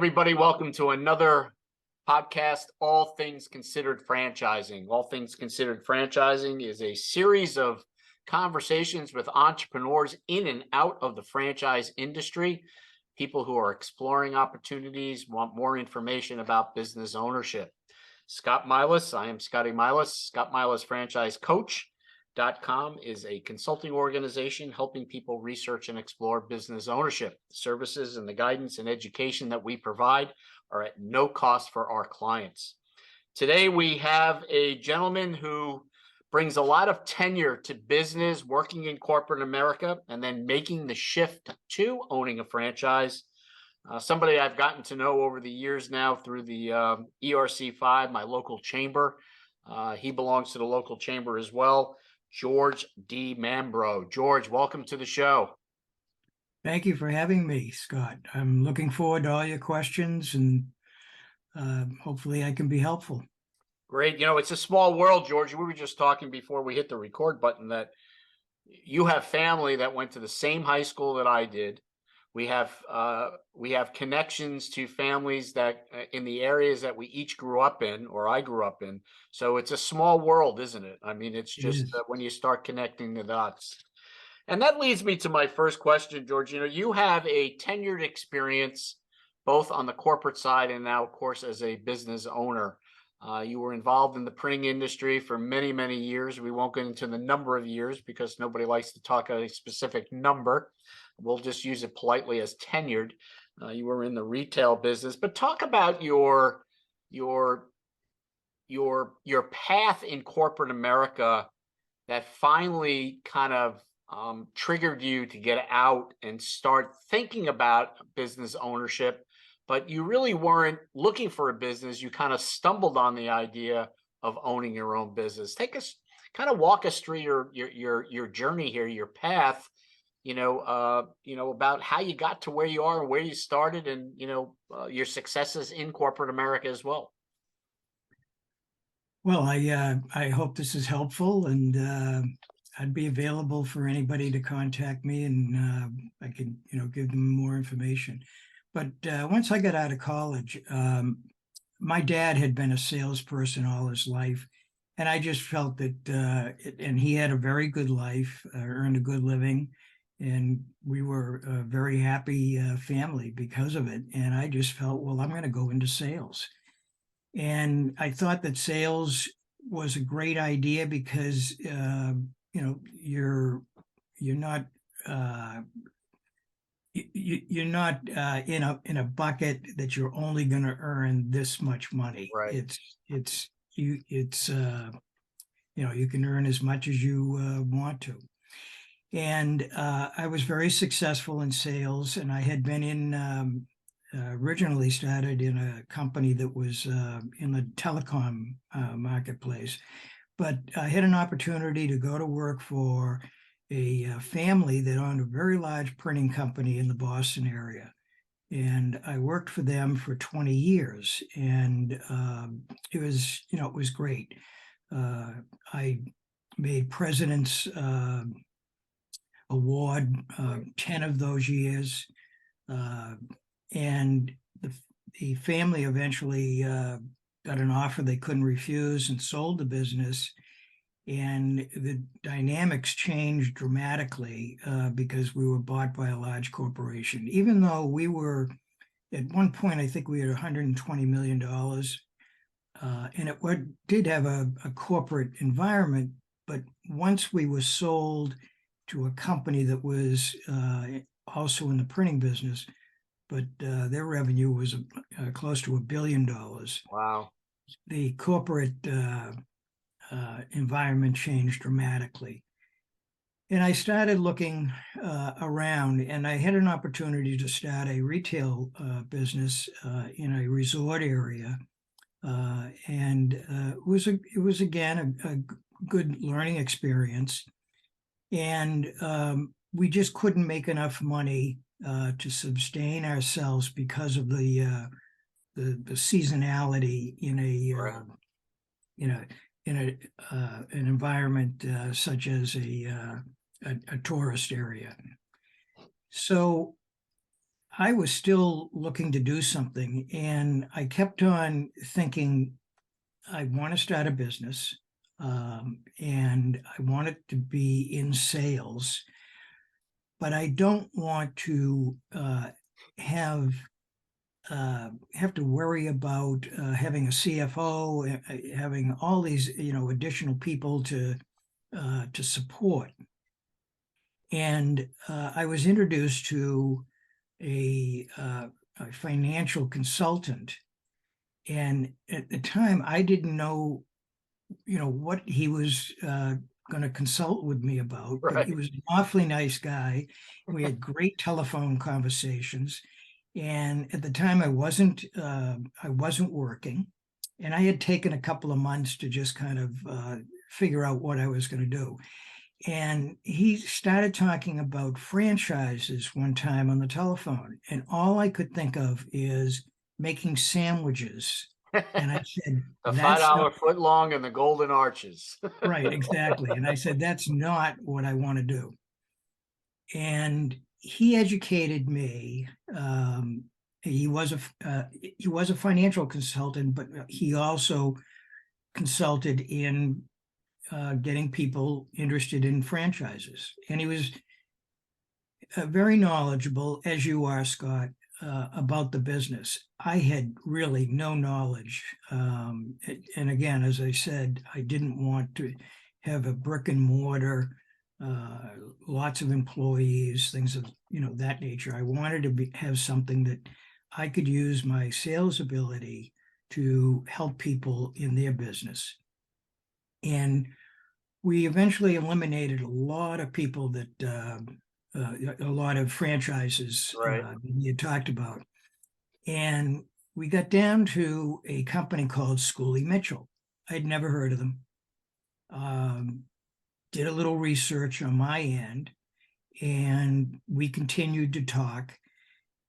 everybody. Welcome to another podcast, All Things Considered Franchising. All Things Considered Franchising is a series of conversations with entrepreneurs in and out of the franchise industry, people who are exploring opportunities, want more information about business ownership. Scott Milas, I am Scotty Milas. Scott Milas Franchise Coach.com is a consulting organization helping people research and explore business ownership. The services and the guidance and education that we provide are at no cost for our clients. Today, we have a gentleman who brings a lot of tenure to business, working in corporate America, and then making the shift to owning a franchise. Somebody I've gotten to know over the years now through the ERC5, my local chamber. He belongs to the local chamber as well. George DeMambro. George, welcome to the show. Thank you for having me, Scott. I'm looking forward to all your questions, and hopefully I can be helpful. Great. You know, it's a small world, George. We were just talking before we hit the record button that you have family that went to the same high school that I did. We have connections to families that in the areas that we each grew up in, or I grew up in. So it's a small world, isn't it? I mean, it's just when you start connecting the dots. And that leads me to my first question, George. You know, you have a tenured experience both on the corporate side and now, of course, as a business owner. You were involved in the printing industry for many, many years. We won't get into the number of years because nobody likes to talk a specific number. We'll just use it politely as tenured. You were in the retail business, but talk about your path in corporate America that finally kind of triggered you to get out and start thinking about business ownership. But you really weren't looking for a business. You kind of stumbled on the idea of owning your own business. Walk us through your journey here, your path. About how you got to where you are and where you started, and your successes in corporate America as well. Well, I hope this is helpful, and I'd be available for anybody to contact me, and I can give them more information. But once I got out of college, my dad had been a salesperson all his life, and I just felt that, and he had a very good life, earned a good living, and we were a very happy family because of it. And I just felt, well, I'm going to go into sales. And I thought that sales was a great idea because, you're not in a bucket that you're only going to earn this much money. Right. You can earn as much as you want to. And I was very successful in sales, and I had been originally started in a company that was in the telecom marketplace. But I had an opportunity to go to work for a family that owned a very large printing company in the Boston area. And I worked for them for 20 years, and it was great. I made President's Award 10 of those years, and the family eventually got an offer they couldn't refuse and sold the business. And the dynamics changed dramatically because we were bought by a large corporation. Even though we were, at one point, I think we had $120 million, and it did have a corporate environment. But once we were sold to a company that was also in the printing business, but their revenue was close to $1 billion. Wow. The corporate environment changed dramatically. And I started looking around, and I had an opportunity to start a retail business in a resort area. And it was again a good learning experience. And we just couldn't make enough money to sustain ourselves because of the seasonality in an environment such as a tourist area. So I was still looking to do something, and I kept on thinking, I want to start a business, and I want it to be in sales, but I don't want to have have to worry about having a CFO, having all these additional people to support. And I was introduced to a financial consultant, and at the time I didn't know what he was going to consult with me about, but he Right. was an awfully nice guy. We had great telephone conversations, and at the time I wasn't working, and I had taken a couple of months to just kind of figure out what I was going to do. And he started talking about franchises one time on the telephone, and all I could think of is making sandwiches. And I said, The five that's not dollar foot long and the golden arches. right, exactly. And I said, that's not what I want to do. And he educated me. He was a financial consultant, but he also consulted in getting people interested in franchises. And he was very knowledgeable, as you are, Scott, about the business. I had really no knowledge. And again, as I said, I didn't want to have a brick and mortar, lots of employees, things of that nature. I wanted to have something that I could use my sales ability to help people in their business. And we eventually eliminated a lot of people that a lot of franchises Right. that we had talked about. And we got down to a company called Schooley Mitchell. I'd never heard of them. Did a little research on my end, and we continued to talk.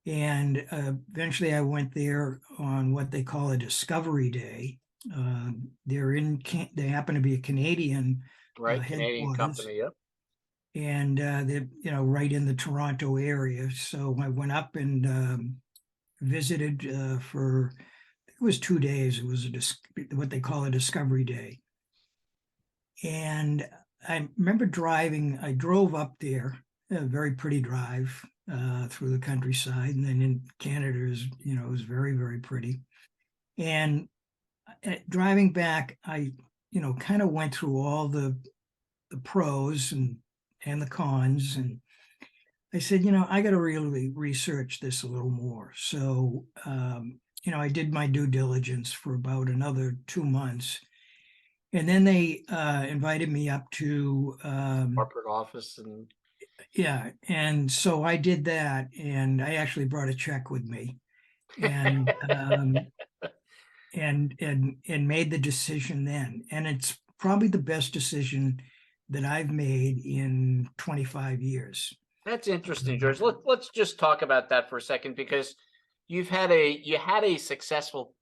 And eventually I went there on what they call a discovery day. They happen to be a Canadian Right. Canadian headquarters, company. Yep. and they're right in the Toronto area. So I went up and visited for it was 2 days. It was what they call a discovery day, and I remember driving. I drove up there, a very pretty drive through the countryside, and then in Canada is it was very, very pretty. And driving back, I kind of went through all the pros and the cons, and I said, I got to really research this a little more. So, I did my due diligence for about another 2 months. And then they invited me up to, Corporate office and yeah. And so I did that, and I actually brought a check with me, and and made the decision then. And it's probably the best decision that I've made in 25 years. That's interesting, George. Let's just talk about that for a second, because you had a successful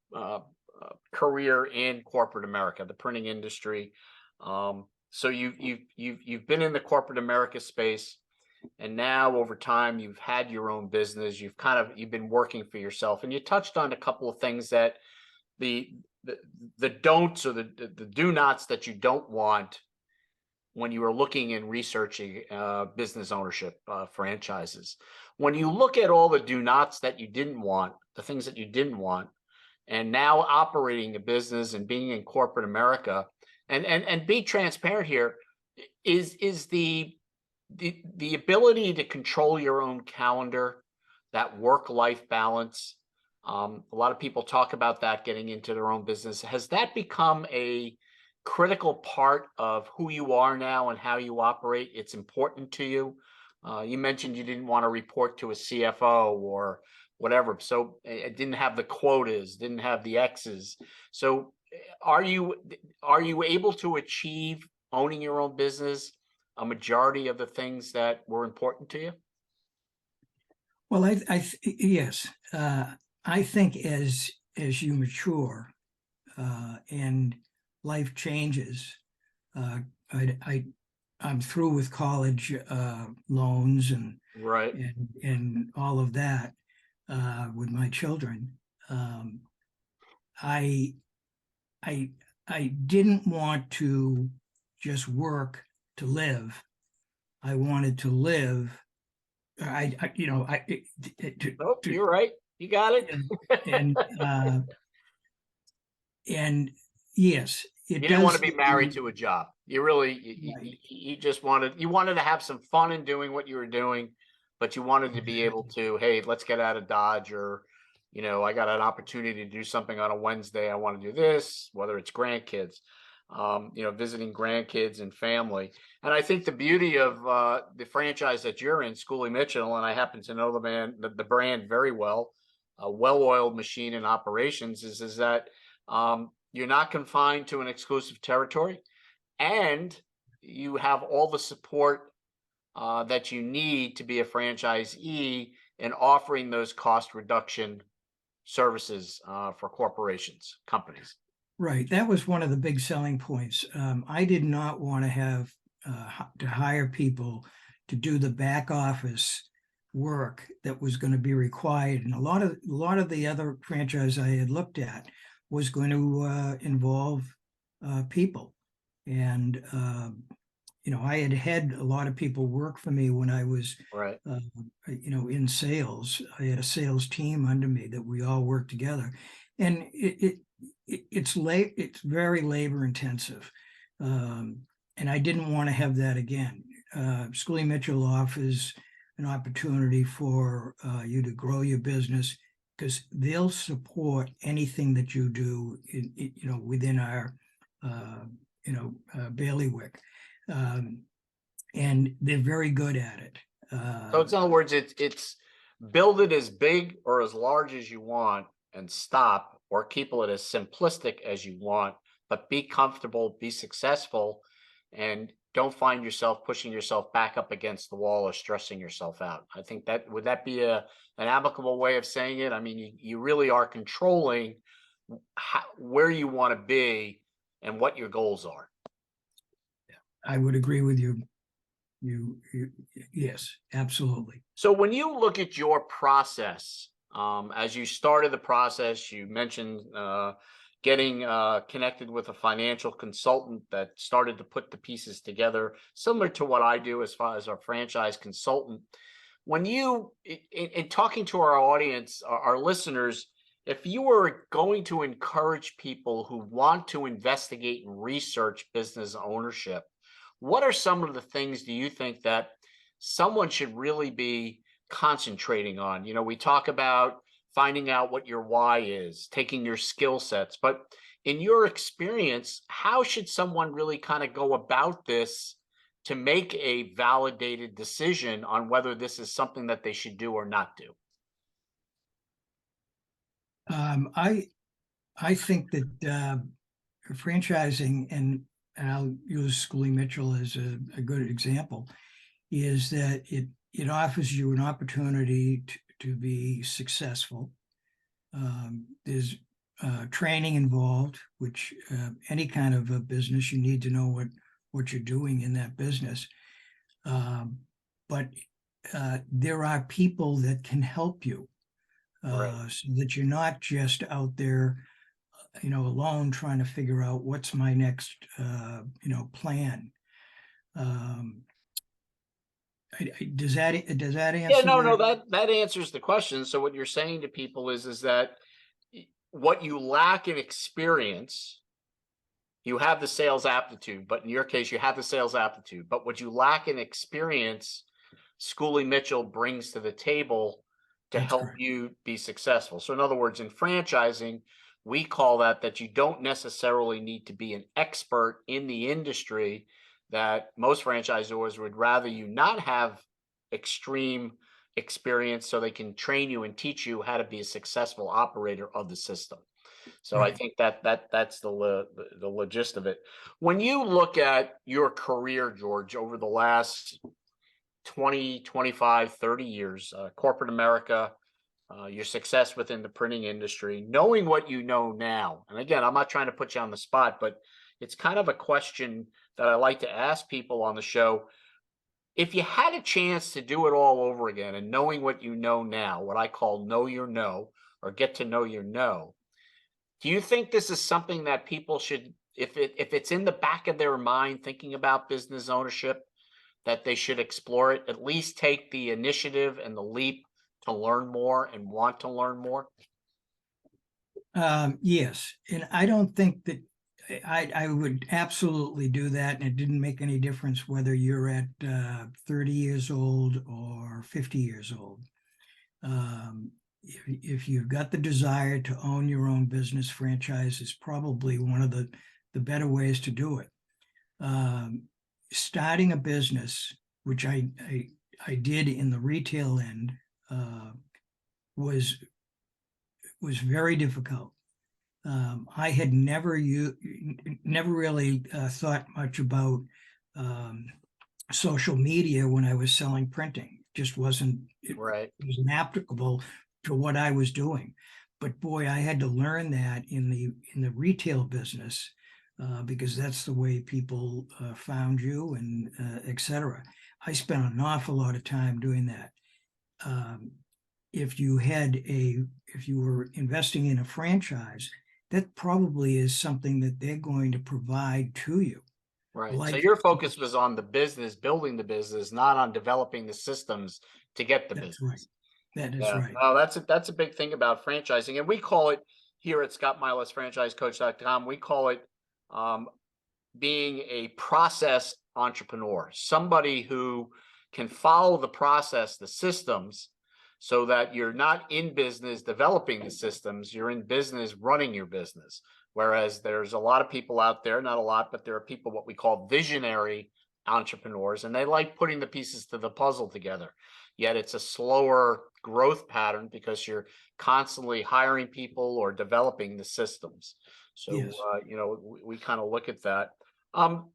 career in corporate America, the printing industry. So you've been in the corporate America space, and now over time you've had your own business. You've been working for yourself, and you touched on a couple of things that the the don'ts, or the do nots that you don't want when you were looking and researching business ownership, franchises. When you look at all the do nots that you didn't want, the things that you didn't want, and now operating a business and being in corporate America, and be transparent here, is the ability to control your own calendar, that work-life balance. A lot of people talk about that getting into their own business. Has that become a critical part of who you are now and how you operate? It's important to you. You mentioned you didn't want to report to a CFO or whatever, so it didn't have the quotas, didn't have the X's. So are you able to achieve owning your own business a majority of the things that were important to you? Well, yes, I think as you mature and life changes, uh, I'm through with college loans and Right. and all of that. with my children. I didn't want to just work to live. I wanted to live. Oh, you're right. You got it. and and yes, it You didn't want does. to be married to a job. You really, Right. you just wanted, to have some fun in doing what you were doing, but you wanted to be able to, hey, let's get out of Dodge, or, I got an opportunity to do something on a Wednesday. I want to do this, whether it's grandkids, visiting grandkids and family. And I think the beauty of the franchise that you're in, Schooley Mitchell, and I happen to know the brand very well, a well-oiled machine in operations, is that you're not confined to an exclusive territory, and you have all the support that you need to be a franchisee in offering those cost reduction services for corporations, companies. Right. That was one of the big selling points. I did not want to have to hire people to do the back office work that was going to be required, and a lot of the other franchise I had looked at was going to involve people, and I had a lot of people work for me when I was Right. in sales. I had a sales team under me that we all worked together, and it's very labor intensive, and I didn't want to have that again. Schooley Mitchell offers an opportunity for you to grow your business, because they'll support anything that you do within our bailiwick, and they're very good at it. So in other words, it's build it as big or as large as you want and stop, or keep it as simplistic as you want, but be comfortable, be successful, and don't find yourself pushing yourself back up against the wall or stressing yourself out. I think would that be an amicable way of saying it? I mean, you really are controlling where you want to be and what your goals are. I would agree with you. Yes, absolutely. So when you look at your process, as you started the process, you mentioned getting connected with a financial consultant that started to put the pieces together, similar to what I do as far as our franchise consultant. When you, in talking to our audience, our listeners, if you were going to encourage people who want to investigate and research business ownership, what are some of the things do you think that someone should really be concentrating on? We talk about finding out what your why is, taking your skill sets, but in your experience, how should someone really kind of go about this to make a validated decision on whether this is something that they should do or not do? I think that franchising, and I'll use Schooley Mitchell as a good example, is that it offers you an opportunity to be successful. There's training involved, which any kind of a business, you need to know what you're doing in that business. But there are people that can help you, Right. so that you're not just out there, alone trying to figure out what's my next, plan. Does that Yeah, answer no, your? that answers the question. So what you're saying to people is that what you lack in experience, you have the sales aptitude, but in your case, you have the sales aptitude, but what you lack in experience, Schooley Mitchell brings to the table to That's help correct. you be successful. So in other words, in franchising, we call that you don't necessarily need to be an expert in the industry, that most franchisors would rather you not have extreme experience so they can train you and teach you how to be a successful operator of the system. So I Right. think that's the gist of it. When you look at your career, George, over the last 20, 25, 30 years, corporate America, your success within the printing industry, knowing what you know now. And again, I'm not trying to put you on the spot, but it's kind of a question that I like to ask people on the show. If you had a chance to do it all over again and knowing what you know now, what I call know your no or get to know your no, do you think this is something that people should, if it's in the back of their mind thinking about business ownership, that they should explore it, at least take the initiative and the leap to learn more and want to learn more? Yes, and I don't think that I would absolutely do that, and it didn't make any difference whether you're at 30 years old or 50 years old. If you've got the desire to own your own business, franchise is probably one of the better ways to do it. Starting a business, which I did in the retail end, was very difficult. I had never really thought much about social media when I was selling printing. Just wasn't, it Right. wasn't applicable to what I was doing. But boy, I had to learn that in the retail business, because that's the way people found you, and et cetera. I spent an awful lot of time doing that. If you were investing in a franchise, that probably is something that they're going to provide to you. Right. So Like, your focus was on the business, building the business, not on developing the systems to get the that's right. business. That is Yeah. right. Oh, that's a big thing about franchising. And we call it here at ScottMilasFranchiseCoach.com, we call it um, being a process entrepreneur, somebody who can follow the process, the systems, so that you're not in business developing the systems, you're in business running your business. Whereas there's a lot of people out there, not a lot, but there are people what we call visionary entrepreneurs, and they like putting the pieces to the puzzle together. Yet it's a slower growth pattern because you're constantly hiring people or developing the systems. So, Yes. we kind of look at that. Um,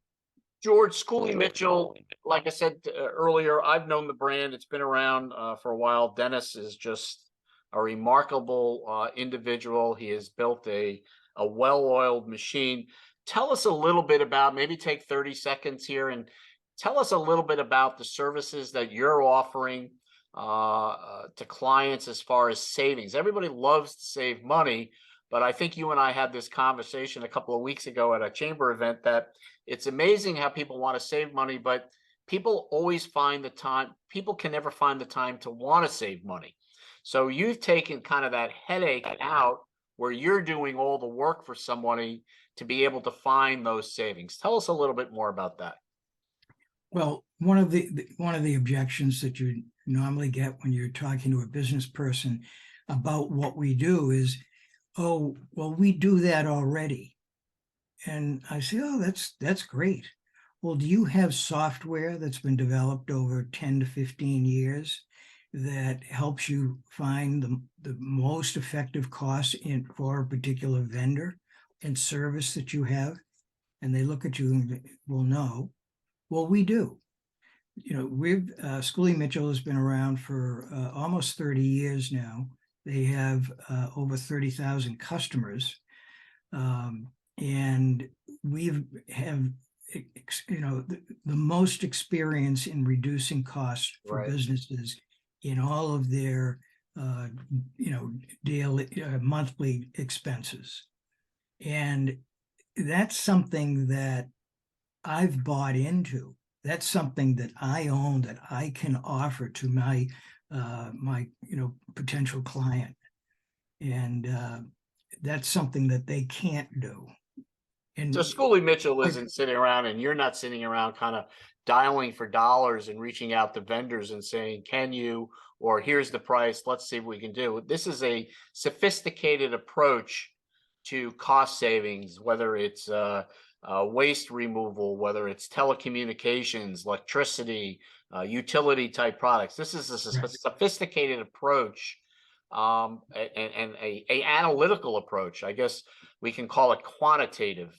George, Schooley Mitchell, like I said earlier, I've known the brand. It's been around for a while. Dennis is just a remarkable individual. He has built a well-oiled machine. Tell us a little bit about, maybe take 30 seconds here and tell us a little bit about the services that you're offering to clients as far as savings. Everybody loves to save money, but I think you and I had this conversation a couple of weeks ago at a chamber event that it's amazing how people want to save money, but people always find the time. People can never find the time to want to save money. So you've taken kind of that headache out where you're doing all the work for somebody to be able to find those savings. Tell us a little bit more about that. Well, one of the objections that you normally get when you're talking to a business person about what we do is, oh, well, we do that already. And I say, oh, that's great. Well, do you have software that's been developed over 10 to 15 years that helps you find the most effective cost for a particular vendor and service that you have? And they look at you and, well, no. Well, we do. Schooley Mitchell has been around for almost 30 years now. They have over 30,000 customers. And we have, the most experience in reducing costs for Right. businesses in all of their, daily, monthly expenses. And that's something that I've bought into. That's something that I own, that I can offer to my potential client. And that's something that they can't do. So And Schooley Mitchell isn't sitting around and you're not sitting around kind of dialing for dollars and reaching out to vendors and saying, can you, or here's the price, let's see what we can do. This is a sophisticated approach to cost savings, whether it's waste removal, whether it's telecommunications, electricity, utility type products. This is a right. sophisticated approach and a analytical approach. I guess we can call it quantitative.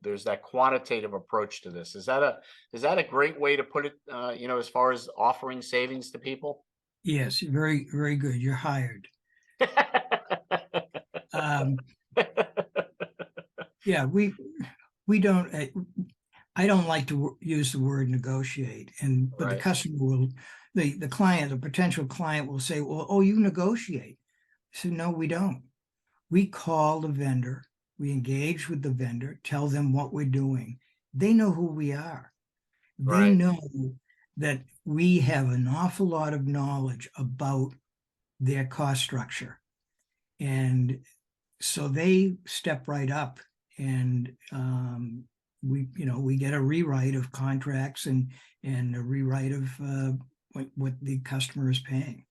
There's that quantitative approach to this. Is that a great way to put it? As far as offering savings to people. Yes, very, very good. You're hired. Um, yeah, we don't. I don't like to use the word negotiate, but the Right. customer will, the client, the potential client will say, well, oh, you negotiate. So no, we don't. We call the vendor, we engage with the vendor, tell them what we're doing. They know who we are. They Right. know that we have an awful lot of knowledge about their cost structure. And so they step right up, and we get a rewrite of contracts and a rewrite of what the customer is paying.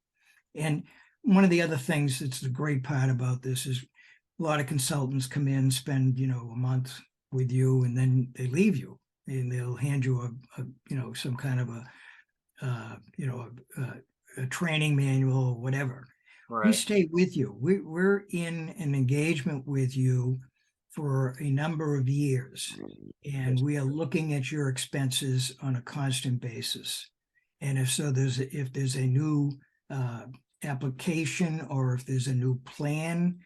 And one of the other things that's the great part about this is a lot of consultants come in, spend a month with you, and then they leave you, and they'll hand you some kind of a training manual or whatever. We Right. stay with you. We're in an engagement with you for a number of years, and Yes. we are looking at your expenses on a constant basis. And if there's a new application, or if there's a new plan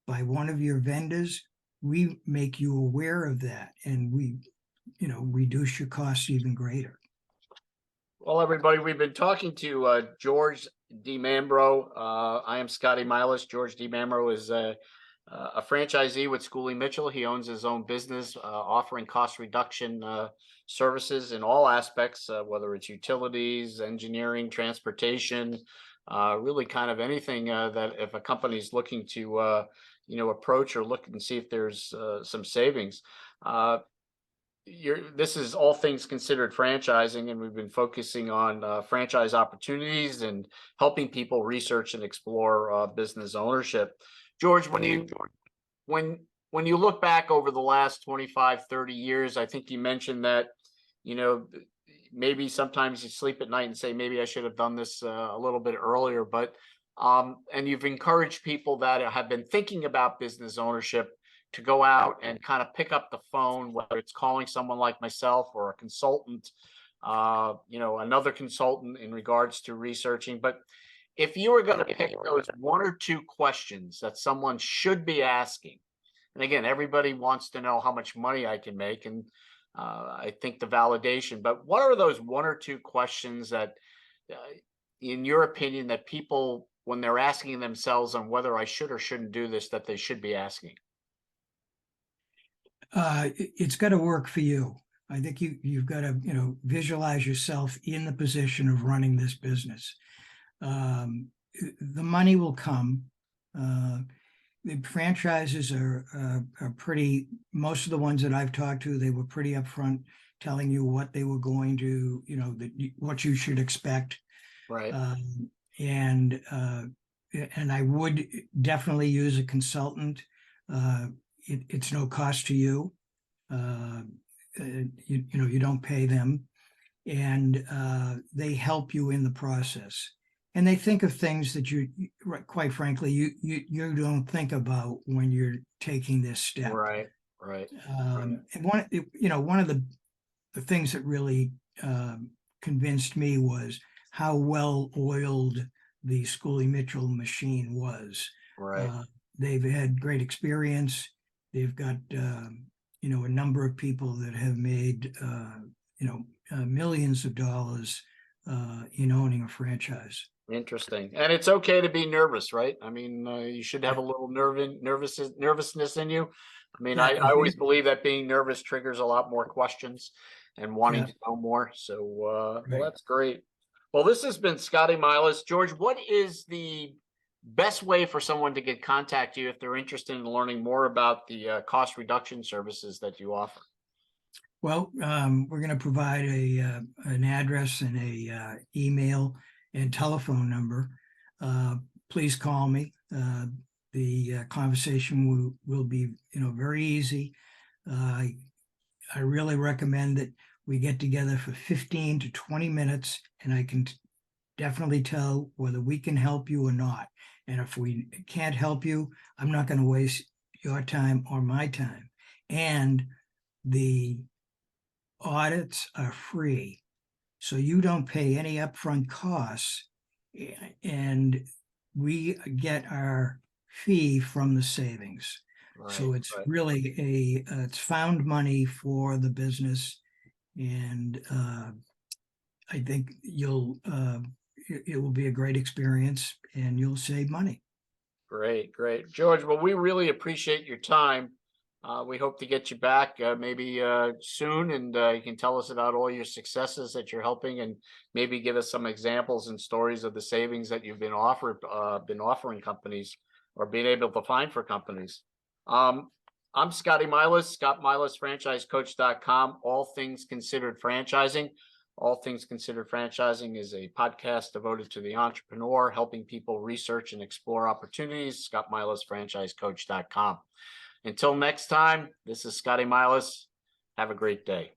by one of your vendors, we make you aware of that, and we reduce your costs even greater. Well, everybody, we've been talking to George DeMambro. I am Scotty Milas. George DeMambro is a franchisee with Schooley Mitchell. He owns his own business, offering cost reduction services in all aspects, whether it's utilities, engineering, transportation, really kind of anything that if a company is looking to, approach or look and see if there's some savings. This is all things considered franchising, and we've been focusing on franchise opportunities and helping people research and explore business ownership. George, when you look back over the last 25, 30 years, I think you mentioned that, you know, maybe sometimes you sleep at night and say, maybe I should have done this a little bit earlier, but and you've encouraged people that have been thinking about business ownership to go out and kind of pick up the phone, whether it's calling someone like myself or a consultant, another consultant in regards to researching. But if you were going to pick those one or two questions that someone should be asking, and again, everybody wants to know how much money I can make, and I think the validation, but what are those one or two questions that, uh, in your opinion, that people, when they're asking themselves on whether I should or shouldn't do this, that they should be asking? It's got to work for you. I think you've got to visualize yourself in the position of running this business. The money will come. The franchises are pretty. Most of the ones that I've talked to, they were pretty upfront, telling you what they were going to, what you should expect. Right. And I would definitely use a consultant. It's no cost to you. You don't pay them, and they help you in the process. And they think of things that quite frankly, you don't think about when you're taking this step. Right. Right. And one of the things that really convinced me was how well oiled the Schooley Mitchell machine was. Right. They've had great experience. They've got a number of people that have made millions of dollars in owning a franchise. Interesting. And it's okay to be nervous, right? I mean, you should have Yeah, a little nervousness in you. I mean, yeah. I always believe that being nervous triggers a lot more questions and wanting Yeah, to know more. So, well, right. that's great. Well, this has been Scotty Milas. George, what is the best way for someone to get contact you if they're interested in learning more about the cost reduction services that you offer? Well, we're going to provide an address and a email and telephone number. Please call me. The conversation will be very easy. I really recommend that we get together for 15 to 20 minutes, and I can definitely tell whether we can help you or not. And if we can't help you, I'm not going to waste your time or my time. And the audits are free, so you don't pay any upfront costs, and we get our fee from the savings. Right. So it's Right. really it's found money for the business, And I think it will be a great experience, and you'll save money. Great, great. George, well, we really appreciate your time. We hope to get you back maybe soon, and you can tell us about all your successes that you're helping, and maybe give us some examples and stories of the savings that you've been offering companies, or being able to find for companies. I'm Scotty Milas, Scott Milas, franchisecoach.com. All Things Considered Franchising. All Things Considered Franchising is a podcast devoted to the entrepreneur, helping people research and explore opportunities. Scott Milas, franchisecoach.com. Until next time, this is Scotty Milas. Have a great day.